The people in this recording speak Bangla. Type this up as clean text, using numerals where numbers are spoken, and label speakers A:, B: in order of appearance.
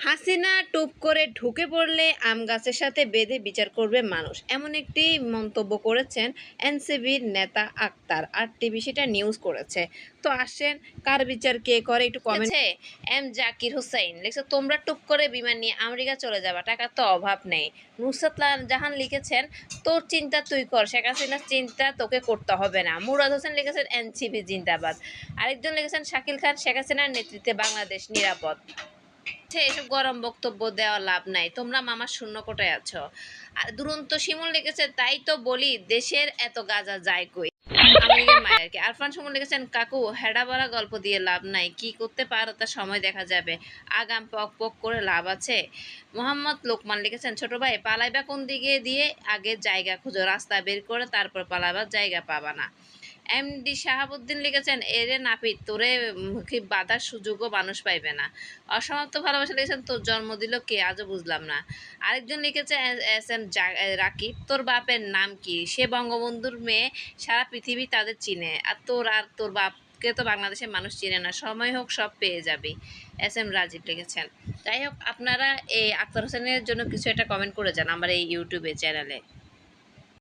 A: হাসিনা টুপ করে ঢুকে পড়লে আম গাছের সাথে বেঁধে বিচার করবে মানুষ, এমন একটি মন্তব্য করেছেন এনসিবির নেতা আক্তার। আর টিভি সেটা নিউজ করেছে। তো আসেন, কার বিচার কে করে একটু কমেন্ট। এম জাকির হোসেন লিখছে, তোমরা টুপ করে বিমান নিয়ে আমেরিকা চলে যাবা, টাকার তো অভাব নেই। নুসরাত জাহান লিখেছেন, তোর চিন্তা তুই কর, শেখ হাসিনার চিন্তা তোকে করতে হবে না। মুরাদ হোসেন লিখেছেন, এনসিবি জিন্দাবাদ। আরেকজন লিখেছেন, শাকিল খান, শেখ হাসিনার নেতৃত্বে বাংলাদেশ নিরাপদ। এসব গরম বক্তব্য দেওয়া লাভ নাই, তোমরা মামার শূন্য কোটায় আছো। আর দুরন্ত শিমুল লিখেছে, তাই তো বলি দেশের এত গাজা যায় কই। আমেরিকার মায়ের কি। আরফান সুমন লিখেছেন, কাকু হেডা বড়া গল্প দিয়ে লাভ নাই, কি করতে পারো তা সময় দেখা যাবে, আগাম পক পক করে লাভ আছে। মোহাম্মদ লোকমান লিখেছেন, ছোট ভাই পালাইবা কোন দিকে দিয়ে, আগে জায়গা খুঁজো, রাস্তা বের করে তারপর পালাবার জায়গা পাবা না। এমডি শাহাবুদ্দিন লিখেছেন, এরে নাপিত তোরে মুখে বাঁধার সুযোগও মানুষ পাইবে না। অসমাপ্ত ভালোবাসা লিখেছেন, তোর জন্ম দিল কে আজও বুঝলাম না। আরেকজন লিখেছে, এস এম রাকিব, তোর বাপের নাম কি, সে বঙ্গবন্ধুর মেয়ে, সারা পৃথিবী তাদের চিনে, আর তোর বাপকে তো বাংলাদেশের মানুষ চিনে না, সময় হোক সব পেয়ে যাবি। এস এম রাজীব লিখেছেন। যাই হোক, আপনারা এই আক্তার হোসেনের জন্য কিছু একটা কমেন্ট করে যান আমার এই ইউটিউবে চ্যানেলে।